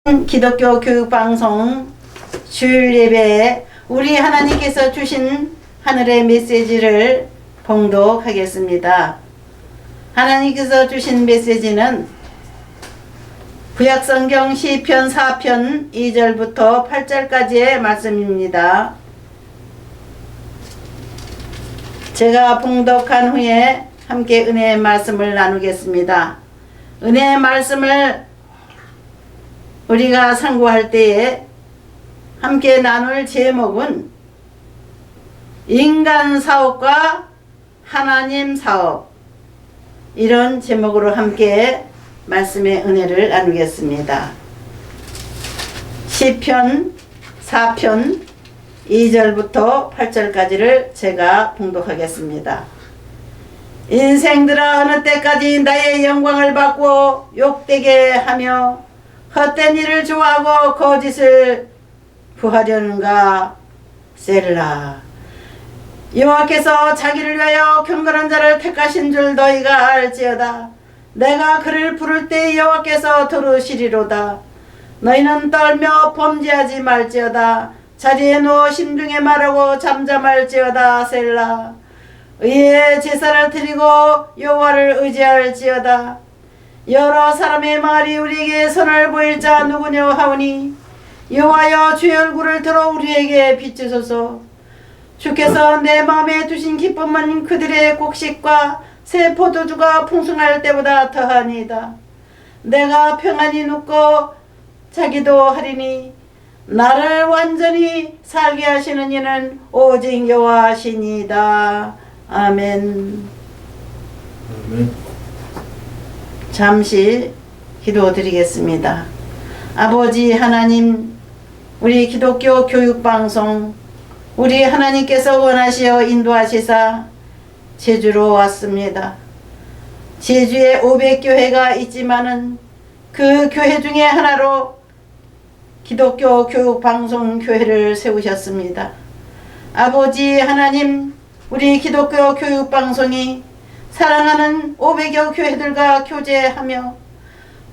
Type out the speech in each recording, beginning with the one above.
기독교 교육방송 주일 예배에 우리 하나님께서 주신 하늘의 메시지를 봉독하겠습니다. 하나님께서 주신 메시지는 구약성경 시편 4편 2절부터 8절까지의 말씀입니다. 제가 봉독한 후에 함께 은혜의 말씀을 나누겠습니다. 은혜의 말씀을 우리가 상고할 때에 함께 나눌 제목은 인간 사업과 하나님 사업, 이런 제목으로 함께 말씀의 은혜를 나누겠습니다. 시편 4편 2절부터 8절까지를 제가 봉독하겠습니다. 인생들아, 어느 때까지 나의 영광을 받고 욕되게 하며 헛된 일을 좋아하고 거짓을 구하려는가. 셀라. 여호와께서 자기를 위하여 경건한 자를 택하신 줄 너희가 알지어다. 내가 그를 부를 때 여호와께서 들으시리로다. 너희는 떨며 범죄하지 말지어다. 자리에 누워 심중에 말하고 잠잠할지어다. 셀라. 의의 제사를 드리고 여호와를 의지할지어다. 여러 사람의 말이 우리에게 선을 보일 자 누구냐 하오니 여호와여, 주의 얼굴을 들어 우리에게 비추소서. 주께서 내 마음에 두신 기쁨은 그들의 곡식과 새 포도주가 풍성할 때보다 더하니이다. 내가 평안히 눕고 자기도 하리니 나를 완전히 살게 하시는 이는 오직 여호와시니이다. 아멘. 아멘. 잠시 기도드리겠습니다. 아버지 하나님, 우리 기독교 교육방송 우리 하나님께서 원하시어 인도하시사 제주로 왔습니다. 제주에 500교회가 있지만은 그 교회 중에 하나로 기독교 교육방송 교회를 세우셨습니다. 아버지 하나님, 우리 기독교 교육방송이 사랑하는 500여 교회들과 교제하며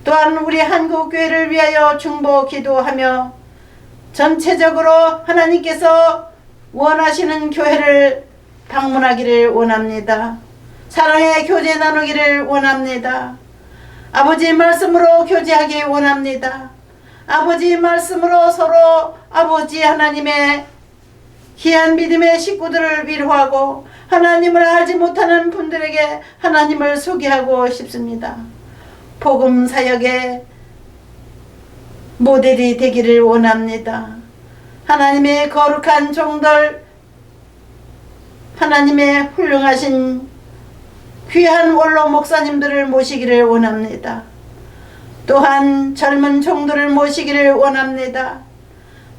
또한 우리 한국교회를 위하여 중보 기도하며 전체적으로 하나님께서 원하시는 교회를 방문하기를 원합니다. 사랑의 교제 나누기를 원합니다. 아버지 말씀으로 교제하기 원합니다. 아버지 말씀으로 서로 아버지 하나님의 귀한 믿음의 식구들을 위로하고 하나님을 알지 못하는 분들에게 하나님을 소개하고 싶습니다. 복음 사역의 모델이 되기를 원합니다. 하나님의 거룩한 종들, 하나님의 훌륭하신 귀한 원로 목사님들을 모시기를 원합니다. 또한 젊은 종들을 모시기를 원합니다.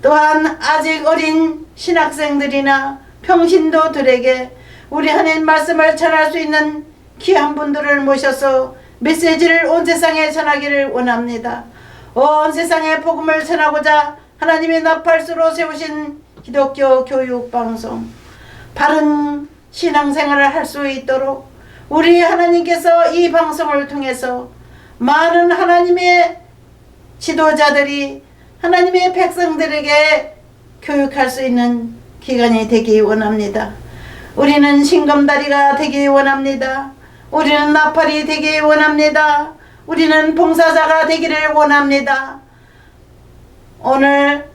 또한 아직 어린 신학생들이나 평신도들에게 우리 하나님 말씀을 전할 수 있는 귀한 분들을 모셔서 메시지를 온 세상에 전하기를 원합니다. 온 세상에 복음을 전하고자 하나님의 나팔수로 세우신 기독교 교육방송, 바른 신앙생활을 할 수 있도록 우리 하나님께서 이 방송을 통해서 많은 하나님의 지도자들이 하나님의 백성들에게 교육할 수 있는 기간이 되기 원합니다. 우리는 징검다리가 되기 원합니다. 우리는 나팔이 되기 원합니다. 우리는 봉사자가 되기를 원합니다. 오늘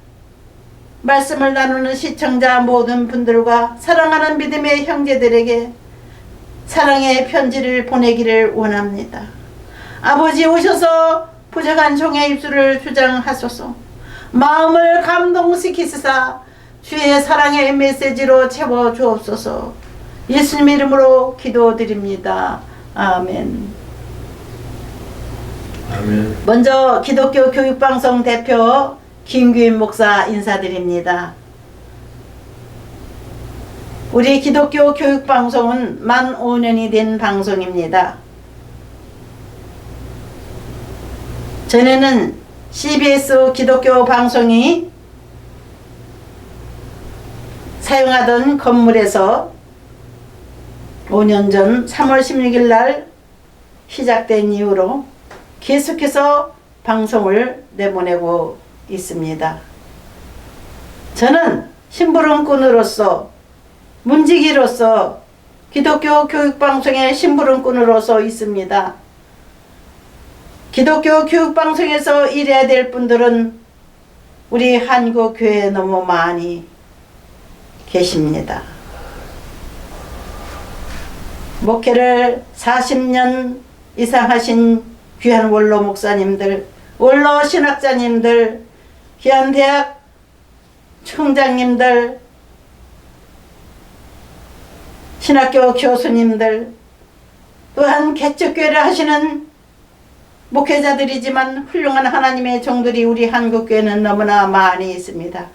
말씀을 나누는 시청자 모든 분들과 사랑하는 믿음의 형제들에게 사랑의 편지를 보내기를 원합니다. 아버지 오셔서 부족한 종의 입술을 주장하소서. 마음을 감동시키시사 주의 사랑의 메시지로 채워주옵소서. 예수님 이름으로 기도드립니다. 아멘. 아멘. 먼저 기독교 교육방송 대표 김규인 목사 인사드립니다. 우리 기독교 교육방송은 만 5년이 된 방송입니다. 전에는 CBS 기독교 방송이 사용하던 건물에서 5년 전 3월 16일 날 시작된 이후로 계속해서 방송을 내보내고 있습니다. 저는 심부름꾼으로서, 문지기로서, 기독교 교육방송의 심부름꾼으로서 있습니다. 기독교 교육방송에서 일해야 될 분들은 우리 한국교회에 너무 많이 계십니다. 목회를 40년 이상 하신 귀한 원로 목사님들, 원로 신학자님들, 귀한 대학 총장님들, 신학교 교수님들, 또한 개척교회를 하시는 목회자들이지만 훌륭한 하나님의 종들이 우리 한국교회는 너무나 많이 있습니다.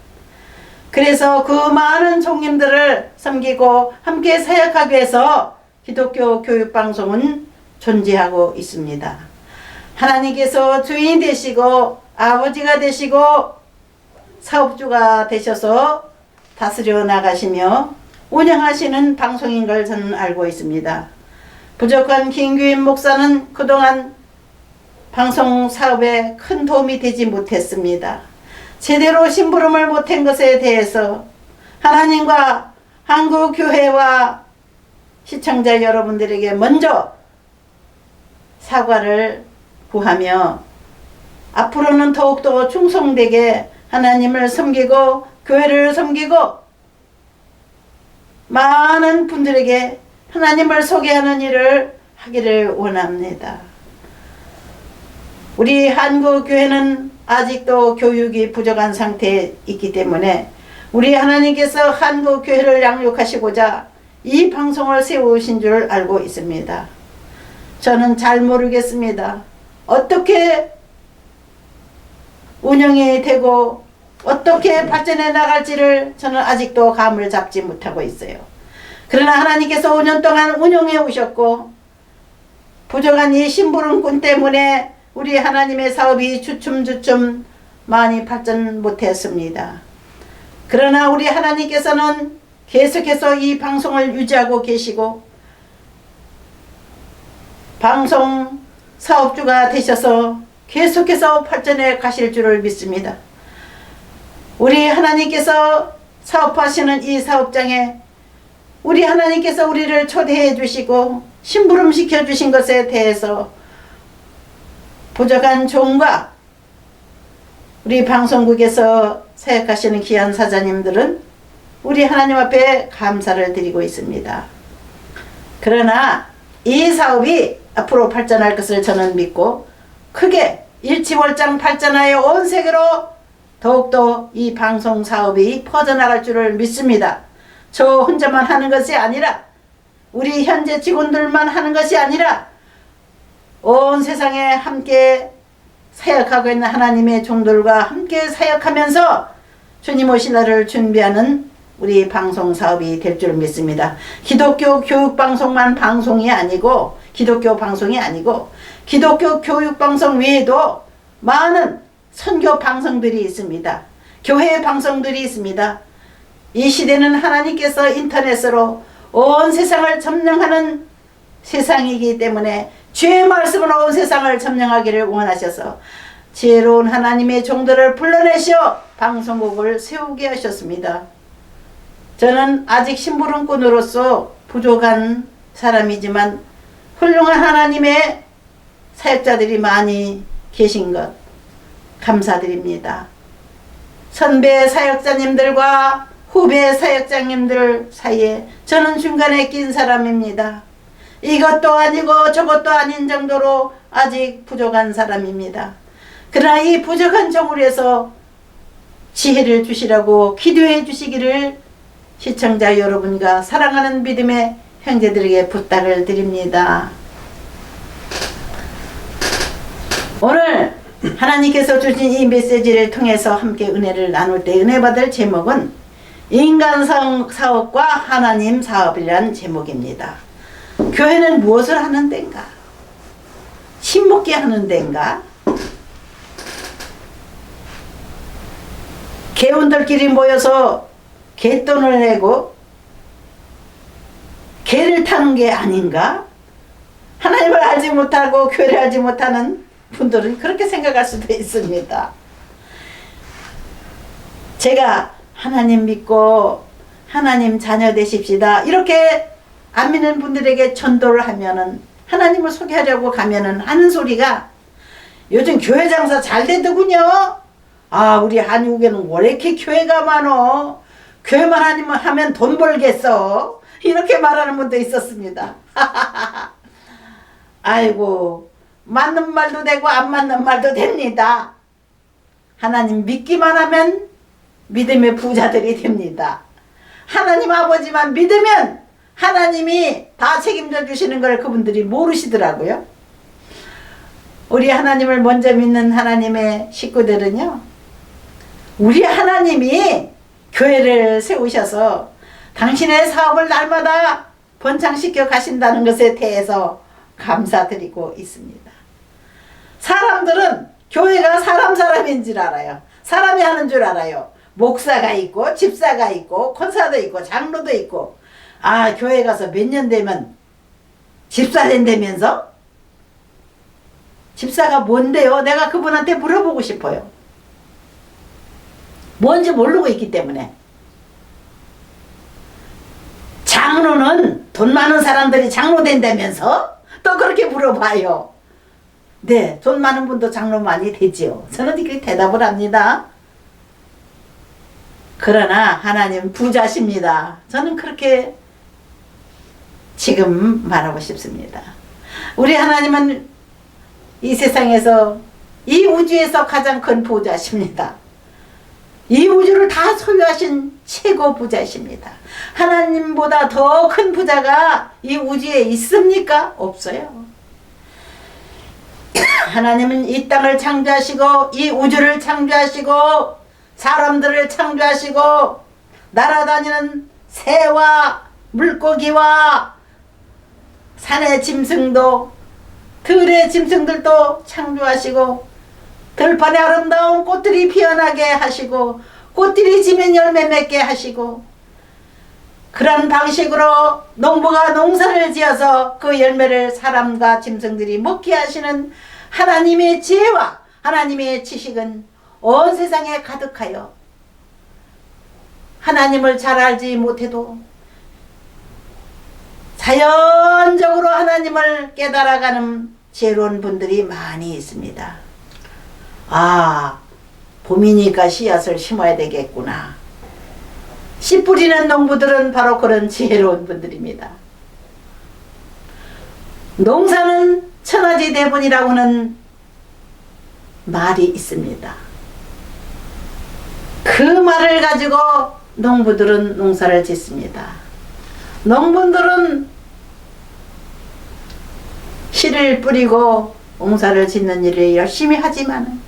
그래서 그 많은 종님들을 섬기고 함께 사역하기 위해서 기독교 교육방송은 존재하고 있습니다. 하나님께서 주인이 되시고 아버지가 되시고 사업주가 되셔서 다스려 나가시며 운영하시는 방송인 걸 저는 알고 있습니다. 부족한 김규인 목사는 그동안 방송 사업에 큰 도움이 되지 못했습니다. 제대로 심부름을 못한 것에 대해서 하나님과 한국교회와 시청자 여러분들에게 먼저 사과를 구하며 앞으로는 더욱더 충성되게 하나님을 섬기고 교회를 섬기고 많은 분들에게 하나님을 소개하는 일을 하기를 원합니다. 우리 한국교회는 아직도 교육이 부족한 상태에 있기 때문에 우리 하나님께서 한국교회를 양육하시고자 이 방송을 세우신 줄 알고 있습니다. 저는 잘 모르겠습니다. 어떻게 운영이 되고 어떻게 발전해 나갈지를 저는 아직도 감을 잡지 못하고 있어요. 그러나 하나님께서 5년 동안 운영해 오셨고 부족한 이 심부름꾼 때문에 우리 하나님의 사업이 주춤주춤 많이 발전 못했습니다. 그러나 우리 하나님께서는 계속해서 이 방송을 유지하고 계시고 방송 사업주가 되셔서 계속해서 발전해 가실 줄을 믿습니다. 우리 하나님께서 사업하시는 이 사업장에 우리 하나님께서 우리를 초대해 주시고 심부름 시켜 주신 것에 대해서 부족한 종과 우리 방송국에서 사역하시는 귀한 사장님들은 우리 하나님 앞에 감사를 드리고 있습니다. 그러나 이 사업이 앞으로 발전할 것을 저는 믿고 크게 일치월장 발전하여 온 세계로 더욱더 이 방송 사업이 퍼져나갈 줄을 믿습니다. 저 혼자만 하는 것이 아니라 우리 현재 직원들만 하는 것이 아니라 온 세상에 함께 사역하고 있는 하나님의 종들과 함께 사역하면서 주님 오실 날을 준비하는 우리 방송 사업이 될 줄 믿습니다. 기독교 교육방송만 방송이 아니고 기독교 방송이 아니고 기독교 교육방송 외에도 많은 선교 방송들이 있습니다. 교회 방송들이 있습니다. 이 시대는 하나님께서 인터넷으로 온 세상을 점령하는 세상이기 때문에 주의 말씀으로 온 세상을 점령하기를 원하셔서 지혜로운 하나님의 종들을 불러내시어 방송국을 세우게 하셨습니다. 저는 아직 심부름꾼으로서 부족한 사람이지만 훌륭한 하나님의 사역자들이 많이 계신 것 감사드립니다. 선배 사역자님들과 후배 사역자님들 사이에 저는 중간에 낀 사람입니다. 이것도 아니고 저것도 아닌 정도로 아직 부족한 사람입니다. 그러나 이 부족한 종을 위해서 지혜를 주시라고 기도해 주시기를 시청자 여러분과 사랑하는 믿음의 형제들에게 부탁을 드립니다. 오늘 하나님께서 주신 이 메시지를 통해서 함께 은혜를 나눌 때 은혜 받을 제목은 인간 사업과 하나님 사업이라는 제목입니다. 교회는 무엇을 하는 데인가? 침 먹게 하는 데인가? 개운들끼리 모여서 개돈을 내고 개를 타는 게 아닌가? 하나님을 알지 못하고 교회를 알지 못하는 분들은 그렇게 생각할 수도 있습니다. 제가 하나님 믿고 하나님 자녀 되십시다 이렇게 안 믿는 분들에게 전도를 하면은, 하나님을 소개하려고 가면은 하는 소리가, 요즘 교회 장사 잘 되더군요. 아, 우리 한국에는 왜 이렇게 교회가 많어? 교회만 하면 돈 벌겠어? 이렇게 말하는 분도 있었습니다. 아이고, 맞는 말도 되고 안 맞는 말도 됩니다. 하나님 믿기만 하면 믿음의 부자들이 됩니다. 하나님 아버지만 믿으면 하나님이 다 책임져 주시는 걸 그분들이 모르시더라고요. 우리 하나님을 먼저 믿는 하나님의 식구들은요, 우리 하나님이 교회를 세우셔서 당신의 사업을 날마다 번창시켜 가신다는 것에 대해서 감사드리고 있습니다. 사람들은 교회가 사람인 줄 알아요. 사람이 하는 줄 알아요. 목사가 있고 집사가 있고 권사도 있고 장로도 있고. 아, 교회 가서 몇 년 되면 집사 된다면서? 집사가 뭔데요? 내가 그분한테 물어보고 싶어요. 뭔지 모르고 있기 때문에. 장로는 돈 많은 사람들이 장로 된다면서? 또 그렇게 물어봐요. 네, 돈 많은 분도 장로 많이 되지요. 저는 이렇게 대답을 합니다. 그러나 하나님 부자십니다. 저는 그렇게 지금 말하고 싶습니다. 우리 하나님은 이 세상에서, 이 우주에서 가장 큰 부자십니다. 이 우주를 다 소유하신 최고 부자십니다. 하나님보다 더 큰 부자가 이 우주에 있습니까? 없어요. 하나님은 이 땅을 창조하시고 이 우주를 창조하시고 사람들을 창조하시고 날아다니는 새와 물고기와 산의 짐승도, 들의 짐승들도 창조하시고 들판에 아름다운 꽃들이 피어나게 하시고 꽃들이 지면 열매 맺게 하시고, 그런 방식으로 농부가 농사를 지어서 그 열매를 사람과 짐승들이 먹게 하시는 하나님의 지혜와 하나님의 지식은 온 세상에 가득하여 하나님을 잘 알지 못해도 자연적으로 하나님을 깨달아가는 지혜로운 분들이 많이 있습니다. 아, 봄이니까 씨앗을 심어야 되겠구나. 씨 뿌리는 농부들은 바로 그런 지혜로운 분들입니다. 농사는 천하지 대본이라고는 말이 있습니다. 그 말을 가지고 농부들은 농사를 짓습니다. 농부들은 씨를 뿌리고 농사를 짓는 일을 열심히 하지만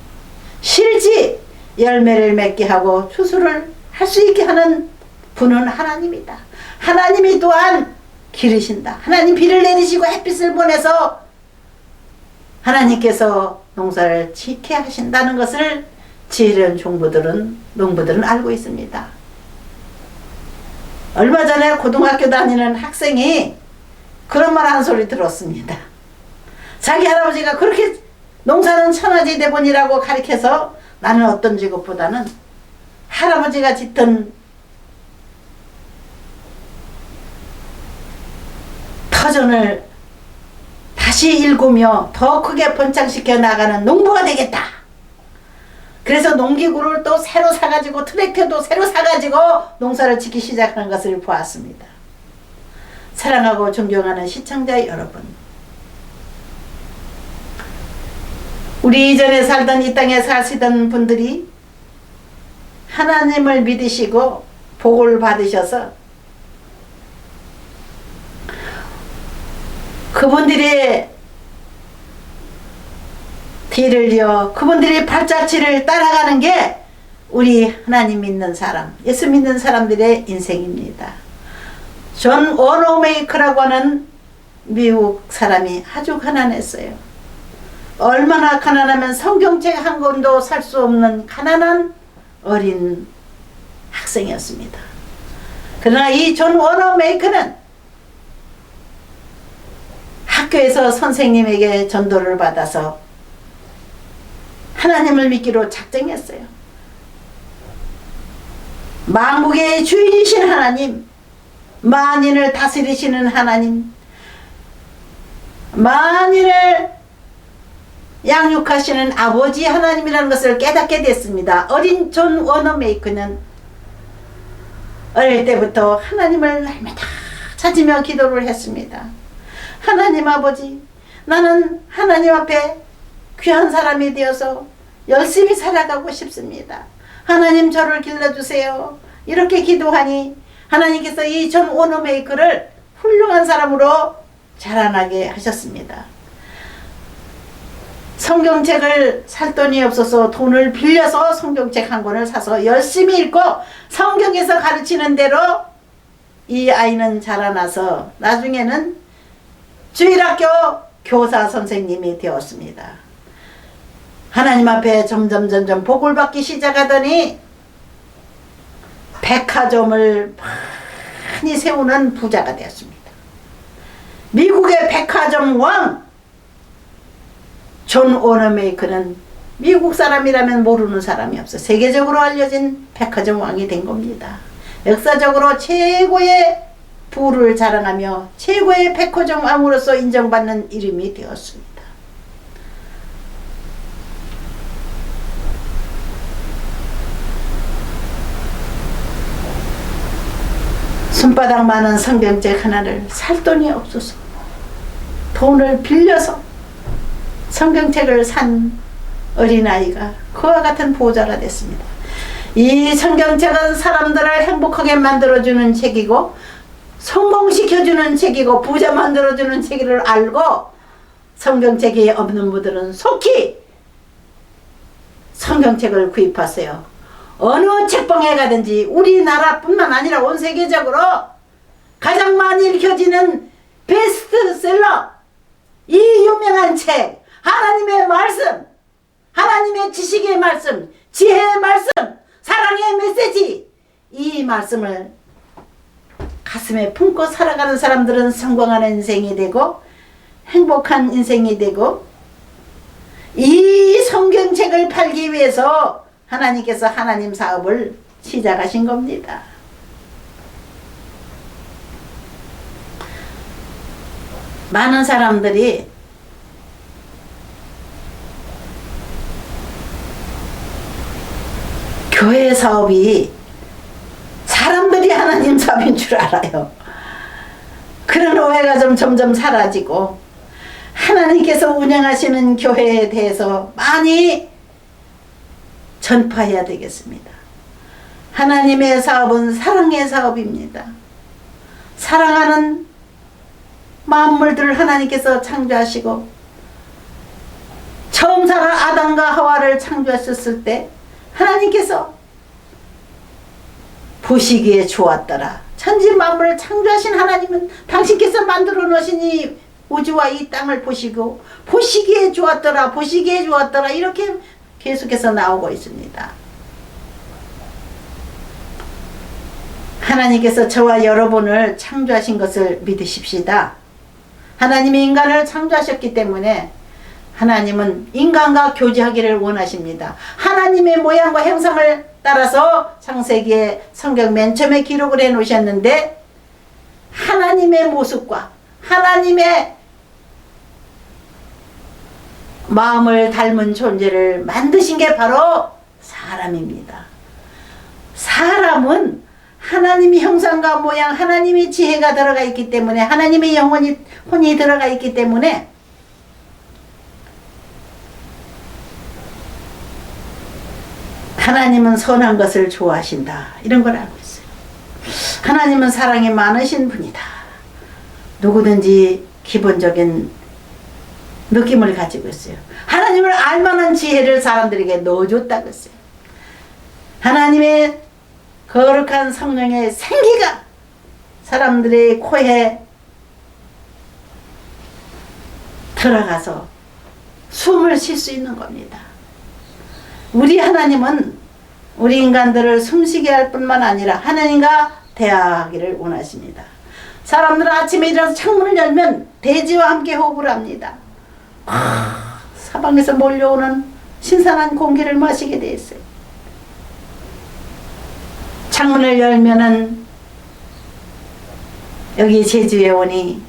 실지 열매를 맺게 하고 추수를 할 수 있게 하는 분은 하나님이다. 하나님이 또한 기르신다. 하나님 비를 내리시고 햇빛을 보내서 하나님께서 농사를 짓게 하신다는 것을 지혜로운 농부들은 알고 있습니다. 얼마 전에 고등학교 다니는 학생이 그런 말 한 소리 들었습니다. 자기 할아버지가 그렇게 농사는 천하지 대본이라고 가르쳐서 나는 어떤 직업보다는 할아버지가 짓던 터전을 다시 일구며 더 크게 번창시켜 나가는 농부가 되겠다. 그래서 농기구를 또 새로 사가지고 트랙터도 새로 사가지고 농사를 짓기 시작하는 것을 보았습니다. 사랑하고 존경하는 시청자 여러분, 우리 이전에 살던 이 땅에 사시던 분들이 하나님을 믿으시고 복을 받으셔서 그분들의 뒤를 이어 그분들의 발자취를 따라가는 게 우리 하나님 믿는 사람, 예수 믿는 사람들의 인생입니다. 존 워너메이커라고 하는 미국 사람이 아주 가난했어요. 얼마나 가난하면 성경책 한 권도 살 수 없는 가난한 어린 학생이었습니다. 그러나 이 존 워너메이커는 학교에서 선생님에게 전도를 받아서 하나님을 믿기로 작정했어요. 만국의 주인이신 하나님, 만인을 다스리시는 하나님, 만인을 양육하시는 아버지 하나님이라는 것을 깨닫게 됐습니다. 어린 존 워너메이커는 어릴 때부터 하나님을 날마다 찾으며 기도를 했습니다. 하나님 아버지, 나는 하나님 앞에 귀한 사람이 되어서 열심히 살아가고 싶습니다. 하나님 저를 길러주세요. 이렇게 기도하니 하나님께서 이 존 워너메이커를 훌륭한 사람으로 자라나게 하셨습니다. 성경책을 살 돈이 없어서 돈을 빌려서 성경책 한 권을 사서 열심히 읽고 성경에서 가르치는 대로 이 아이는 자라나서 나중에는 주일학교 교사 선생님이 되었습니다. 하나님 앞에 점점 복을 받기 시작하더니 백화점을 많이 세우는 부자가 되었습니다. 미국의 백화점 왕 존 워너메이커는 미국 사람이라면 모르는 사람이 없어. 세계적으로 알려진 백화점 왕이 된 겁니다. 역사적으로 최고의 부를 자랑하며 최고의 백화점 왕으로서 인정받는 이름이 되었습니다. 손바닥 많은 성경책 하나를 살 돈이 없어서 돈을 빌려서 성경책을 산 어린아이가 그와 같은 보호자가 됐습니다. 이 성경책은 사람들을 행복하게 만들어주는 책이고 성공시켜주는 책이고 부자 만들어주는 책을 알고 성경책이 없는 분들은 속히 성경책을 구입하세요. 어느 책방에 가든지 우리나라뿐만 아니라 온 세계적으로 가장 많이 읽혀지는 베스트셀러 이 유명한 책 하나님의 말씀, 하나님의 지식의 말씀, 지혜의 말씀, 사랑의 메시지, 이 말씀을 가슴에 품고 살아가는 사람들은 성공하는 인생이 되고 행복한 인생이 되고, 이 성경책을 팔기 위해서 하나님께서 하나님 사업을 시작하신 겁니다. 많은 사람들이 교회 사업이 사람들이 하나님 사업인 줄 알아요. 그런 오해가 점점 사라지고 하나님께서 운영하시는 교회에 대해서 많이 전파해야 되겠습니다. 하나님의 사업은 사랑의 사업입니다. 사랑하는 만물들을 하나님께서 창조하시고 처음 살아 아담과 하와를 창조하셨을 때 하나님께서 보시기에 좋았더라. 천지 만물을 창조하신 하나님은 당신께서 만들어 놓으신 이 우주와 이 땅을 보시고 보시기에 좋았더라, 보시기에 좋았더라, 이렇게 계속해서 나오고 있습니다. 하나님께서 저와 여러분을 창조하신 것을 믿으십시다. 하나님이 인간을 창조하셨기 때문에 하나님은 인간과 교제하기를 원하십니다. 하나님의 모양과 형상을 따라서 창세기에 성경 맨 처음에 기록을 해 놓으셨는데, 하나님의 모습과 하나님의 마음을 닮은 존재를 만드신 게 바로 사람입니다. 사람은 하나님의 형상과 모양, 하나님의 지혜가 들어가 있기 때문에, 하나님의 혼이 들어가 있기 때문에 하나님은 선한 것을 좋아하신다, 이런 걸 알고 있어요. 하나님은 사랑이 많으신 분이다. 누구든지 기본적인 느낌을 가지고 있어요. 하나님을 알만한 지혜를 사람들에게 넣어줬다고 했어요. 하나님의 거룩한 성령의 생기가 사람들의 코에 들어가서 숨을 쉴 수 있는 겁니다. 우리 하나님은 우리 인간들을 숨쉬게 할 뿐만 아니라 하나님과 대화하기를 원하십니다. 사람들은 아침에 일어나서 창문을 열면 대지와 함께 호흡을 합니다. 사방에서 몰려오는 신선한 공기를 마시게 돼 있어요. 창문을 열면은 여기 제주에 오니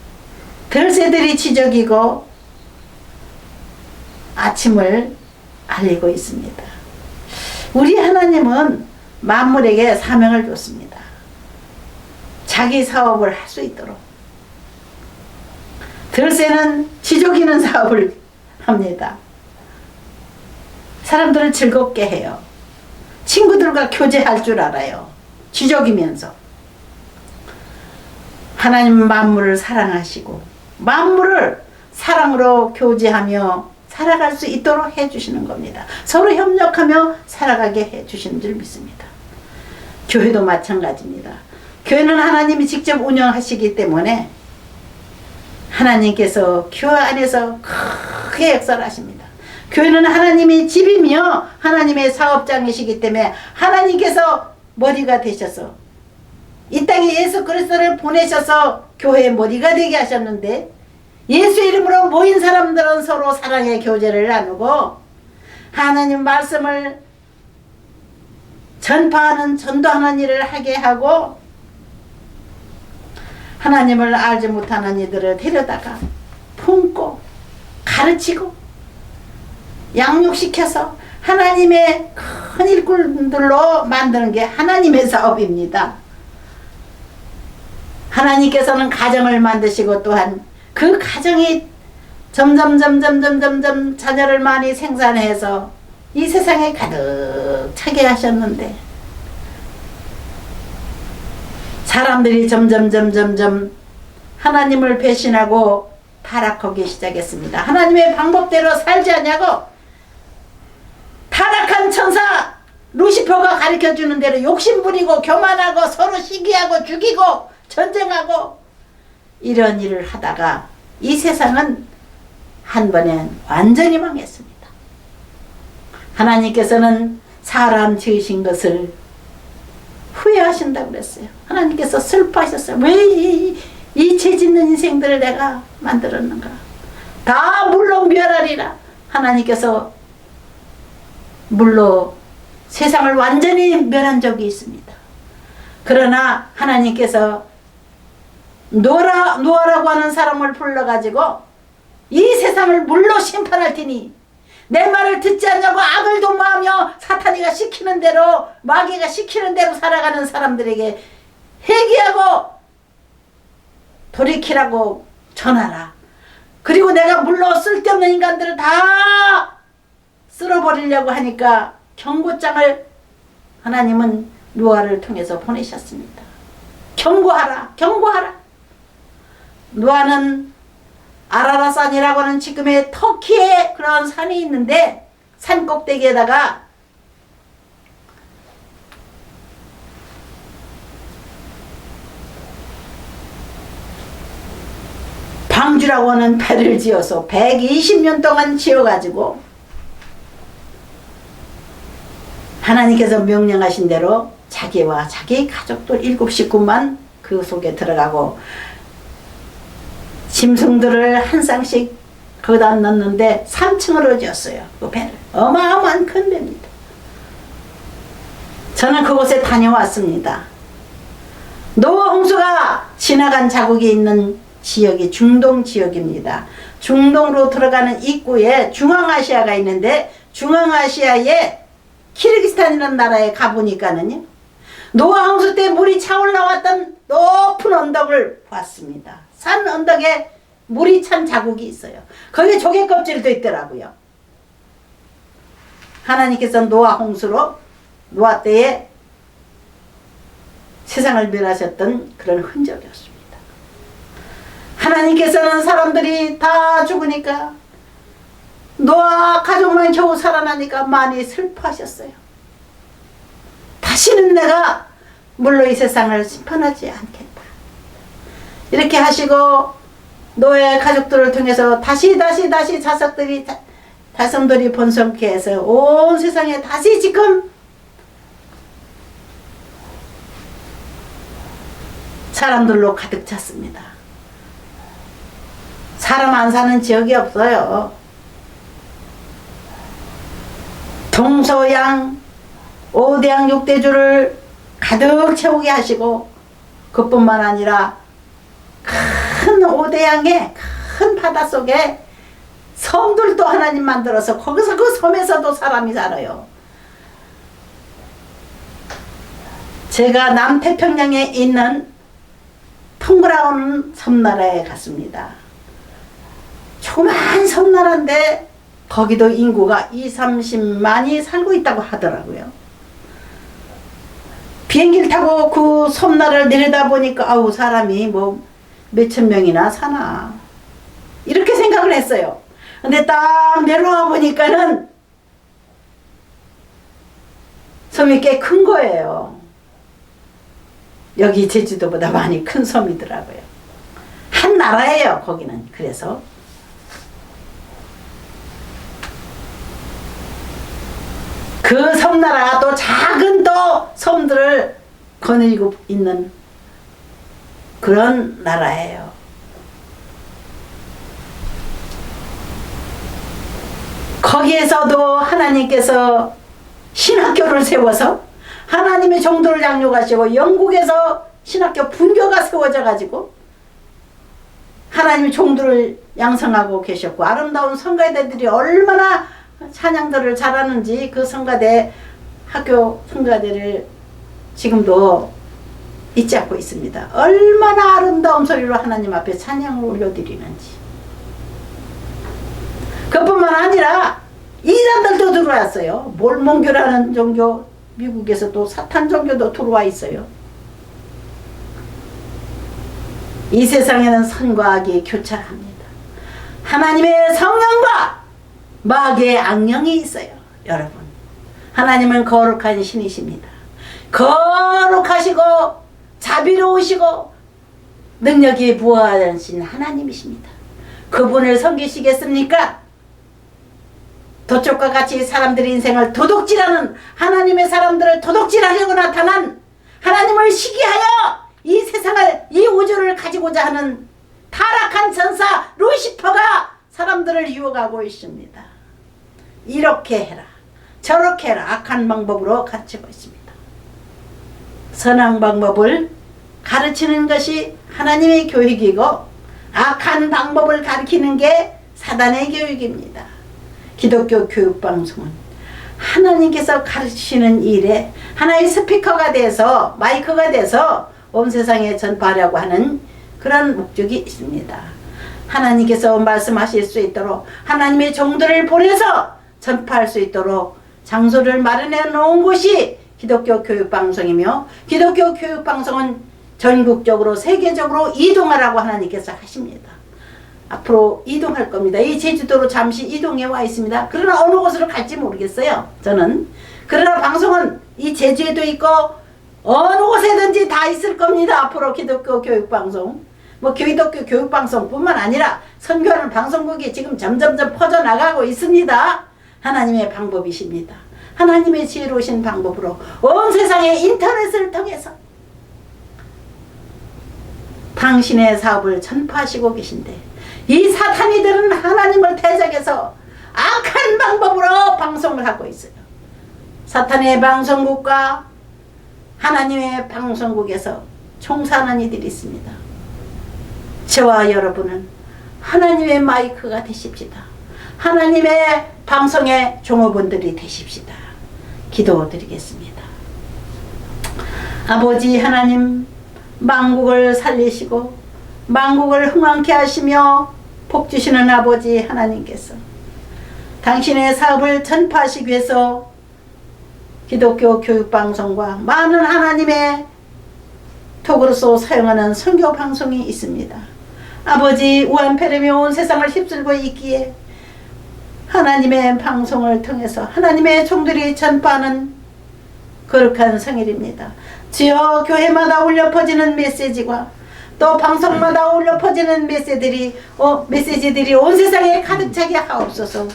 들새들이 지저귀고 아침을 알리고 있습니다. 우리 하나님은 만물에게 사명을 줬습니다. 자기 사업을 할 수 있도록. 들새는 지저귀는 사업을 합니다. 사람들을 즐겁게 해요. 친구들과 교제할 줄 알아요. 지저귀면서. 하나님 만물을 사랑하시고 만물을 사랑으로 교제하며 살아갈 수 있도록 해주시는 겁니다. 서로 협력하며 살아가게 해주시는 줄 믿습니다. 교회도 마찬가지입니다. 교회는 하나님이 직접 운영하시기 때문에 하나님께서 교회 안에서 크게 역사를 하십니다. 교회는 하나님의 집이며 하나님의 사업장이시기 때문에 하나님께서 머리가 되셔서 이 땅에 예수 그리스도를 보내셔서 교회의 머리가 되게 하셨는데 예수 이름으로 모인 사람들은 서로 사랑의 교제를 나누고 하나님 말씀을 전파하는 전도하는 일을 하게 하고 하나님을 알지 못하는 이들을 데려다가 품고 가르치고 양육시켜서 하나님의 큰 일꾼들로 만드는 게 하나님의 사업입니다. 하나님께서는 가정을 만드시고 또한 그 가정이 점점 자녀를 많이 생산해서 이 세상에 가득 차게 하셨는데 사람들이 점점 하나님을 배신하고 타락하기 시작했습니다. 하나님의 방법대로 살지 않냐고 타락한 천사 루시퍼가 가르쳐주는 대로 욕심부리고 교만하고 서로 시기하고 죽이고 전쟁하고 이런 일을 하다가 이 세상은 한 번에 완전히 망했습니다. 하나님께서는 사람 지으신 것을 후회하신다고 그랬어요. 하나님께서 슬퍼하셨어요. 왜 이 죄 짓는 인생들을 내가 만들었는가. 다 물로 멸하리라. 하나님께서 물로 세상을 완전히 멸한 적이 있습니다. 그러나 하나님께서 노아라고 하는 사람을 불러가지고 이 세상을 물로 심판할 테니 내 말을 듣지 않냐고 악을 도모하며 사탄이가 시키는 대로 마귀가 시키는 대로 살아가는 사람들에게 회개하고 돌이키라고 전하라. 그리고 내가 물로 쓸데없는 인간들을 다 쓸어버리려고 하니까 경고장을 하나님은 노아를 통해서 보내셨습니다. 경고하라. 경고하라. 노아는 아라라산이라고 하는 지금의 터키에 그런 산이 있는데 산 꼭대기에다가 방주라고 하는 배를 지어서 120년 동안 지어가지고 하나님께서 명령하신 대로 자기와 자기 가족들 7 식구만 그 속에 들어가고 짐승들을 한 쌍씩 거기다 넣는데 3층으로 지었어요. 그 배를. 어마어마한 큰 배입니다. 저는 그곳에 다녀왔습니다. 노아 홍수가 지나간 자국이 있는 지역이 중동 지역입니다. 중동으로 들어가는 입구에 중앙아시아가 있는데 중앙아시아에 키르기스탄이라는 나라에 가보니까는요. 노아 홍수 때 물이 차올라왔던 높은 언덕을 봤습니다. 산 언덕에 물이 찬 자국이 있어요. 거기에 조개 껍질도 있더라고요. 하나님께서 노아 홍수로 노아 때에 세상을 멸하셨던 그런 흔적이었습니다. 하나님께서는 사람들이 다 죽으니까 노아 가족만 겨우 살아나니까 많이 슬퍼하셨어요. 다시는 내가 물로 이 세상을 심판하지 않겠다. 이렇게 하시고 노아의 가족들을 통해서 다시 자손들이 번성케 해서 온 세상에 다시 지금 사람들로 가득 찼습니다. 사람 안 사는 지역이 없어요. 종소양 5대양 6대주를 가득 채우게 하시고 그뿐만 아니라 큰 5대양의 큰 바닷속에 섬들도 하나님 만들어서 거기서 그 섬에서도 사람이 살아요. 제가 남태평양에 있는 통그라운 섬나라에 갔습니다. 조그만 섬나라인데 거기도 인구가 20-30만이 살고 있다고 하더라고요. 비행기를 타고 그 섬나라를 내려다보니까 아우 사람이 뭐 몇천 명이나 사나 이렇게 생각을 했어요. 근데 딱 내려와 보니까는 섬이 꽤 큰 거예요. 여기 제주도보다 많이 큰 섬이더라고요. 한 나라예요 거기는. 그래서 그 섬나라가 또 작은 또 섬들을 거느리고 있는 그런 나라예요. 거기에서도 하나님께서 신학교를 세워서 하나님의 종도를 양육하시고 영국에서 신학교 분교가 세워져 가지고 하나님의 종도를 양성하고 계셨고 아름다운 성가대들이 얼마나 찬양들을 잘하는지 그 성가대 학교 성가대를 지금도 잊지 않고 있습니다. 얼마나 아름다운 소리로 하나님 앞에 찬양을 올려드리는지. 그뿐만 아니라 이단들도 들어왔어요. 몰몬교라는 종교, 미국에서 또 사탄 종교도 들어와 있어요. 이 세상에는 선과 악이 교차합니다. 하나님의 성령과 마귀의 악령이 있어요. 여러분, 하나님은 거룩한 신이십니다. 거룩하시고 자비로우시고 능력이 부하신 하나님이십니다. 그분을 섬기시겠습니까? 도적과 같이 사람들의 인생을 도둑질하는 하나님의 사람들을 도둑질하려고 나타난 하나님을 시기하여 이 세상을 이 우주를 가지고자 하는 타락한 전사 루시퍼가 사람들을 유혹하고 있습니다. 이렇게 해라 저렇게 해라 악한 방법으로 가르치고 있습니다. 선한 방법을 가르치는 것이 하나님의 교육이고 악한 방법을 가르치는 게 사단의 교육입니다. 기독교 교육방송은 하나님께서 가르치시는 일에 하나의 스피커가 돼서 마이크가 돼서 온 세상에 전파하려고 하는 그런 목적이 있습니다. 하나님께서 말씀하실 수 있도록 하나님의 종들을 보내서 전파할 수 있도록 장소를 마련해 놓은 곳이 기독교 교육방송이며 기독교 교육방송은 전국적으로 세계적으로 이동하라고 하나님께서 하십니다. 앞으로 이동할 겁니다. 이 제주도로 잠시 이동해 와 있습니다. 그러나 어느 곳으로 갈지 모르겠어요. 저는. 그러나 방송은 이 제주에도 있고 어느 곳에든지 다 있을 겁니다. 앞으로 기독교 교육방송. 뭐 기독교 교육방송뿐만 아니라 선교하는 방송국이 지금 점점점 퍼져나가고 있습니다. 하나님의 방법이십니다. 하나님의 지혜로우신 방법으로 온 세상의 인터넷을 통해서 당신의 사업을 전파하시고 계신데 이 사탄이들은 하나님을 대적해서 악한 방법으로 방송을 하고 있어요. 사탄의 방송국과 하나님의 방송국에서 총사하는 이들이 있습니다. 저와 여러분은 하나님의 마이크가 되십시다. 하나님의 방송의 종업원들이 되십시다. 기도드리겠습니다. 아버지 하나님, 만국을 살리시고 만국을 흥왕케 하시며 복 주시는 아버지 하나님께서 당신의 사업을 전파하시기 위해서 기독교 교육방송과 많은 하나님의 톡으로서 사용하는 선교 방송이 있습니다. 아버지 우한폐렴이 온 세상을 휩쓸고 있기에 하나님의 방송을 통해서 하나님의 종들이 전파하는 거룩한 성일입니다. 주여, 교회마다 울려 퍼지는 메시지와 또 방송마다 울려 퍼지는 메시지들이 온 세상에 가득 차게 하옵소서.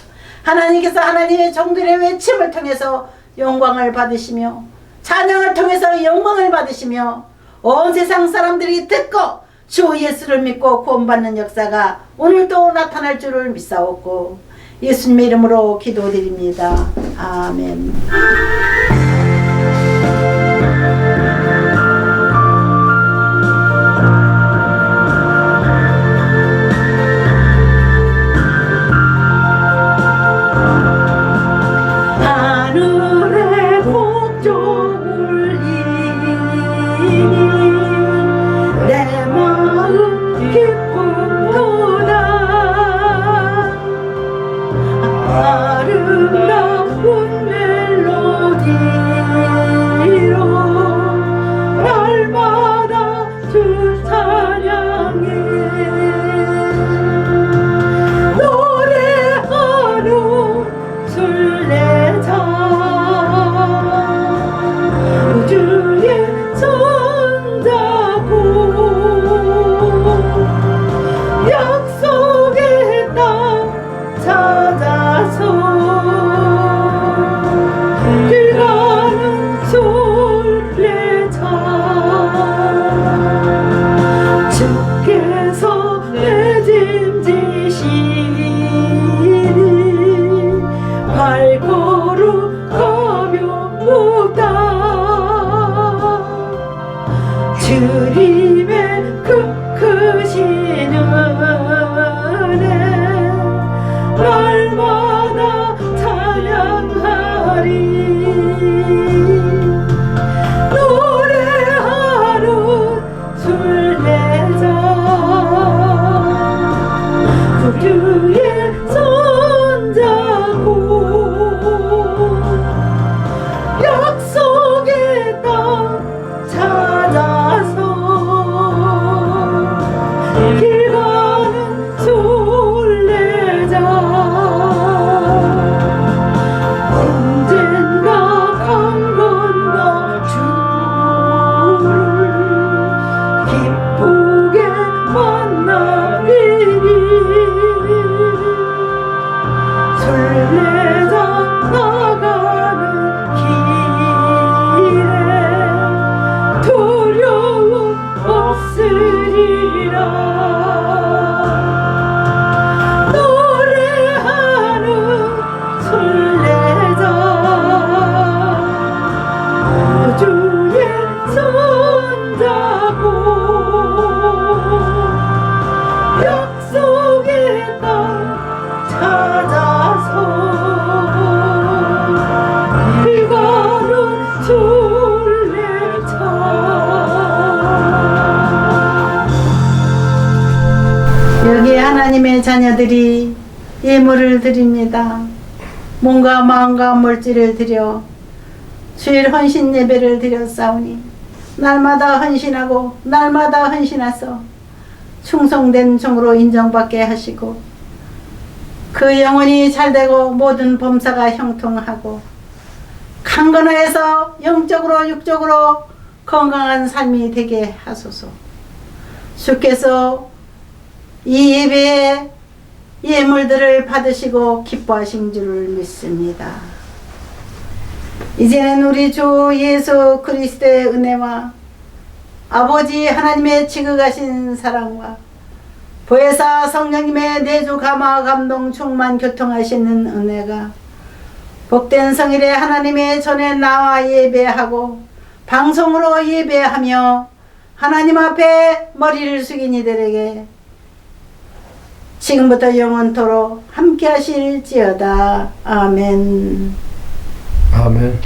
하나님께서 하나님의 종들의 외침을 통해서 영광을 받으시며 찬양을 통해서 영광을 받으시며 온 세상 사람들이 듣고 주 예수를 믿고 구원받는 역사가 오늘도 나타날 줄을 믿사옵고 예수님의 이름으로 기도드립니다. 아멘. 하늘의 복종을 이니 내 마음 기쁨도다. 아름다운 멜로디로 날마다 주 찬양해 노래하는 순례자 우주의 손잡고 약속의 땅 찾아서 길 가는 순례자 주께서 내 짐 지시니 발걸음 가벼우다. 주님의 그 크신 은혜 날마다 찬양하리. 노래하는 순례자 주의 손잡고 약속의 땅 찾아서 길 가는 순례자 언젠가 강 건너 주를 기쁘게 만나리니 순례자 나가는 길에 두려움 없으리라. 노래하는 순례자 주의 손잡고 약속의 땅 찾아서 길 가는 순례자. 여기 하나님의 자녀들이 예물을 드립니다. 몸과 마음과 물질을 드려 주일 헌신 예배를 드렸사오니 날마다 헌신하고 날마다 헌신하서 충성된 종으로 인정받게 하시고 그 영혼이 잘되고 모든 범사가 형통하고 강건하여서 영적으로 육적으로 건강한 삶이 되게 하소서. 주께서 이 예배에 예물들을 받으시고 기뻐하신 줄을 믿습니다. 이제는 우리 주 예수 그리스도의 은혜와 아버지 하나님의 지극하신 사랑과 보혜사 성령님의 내주 감화 감동 충만 교통하시는 은혜가 복된 성일에 하나님의 전에 나와 예배하고 방송으로 예배하며 하나님 앞에 머리를 숙인 이들에게 지금부터 영원토록 함께 하실지어다. 아멘. 아멘.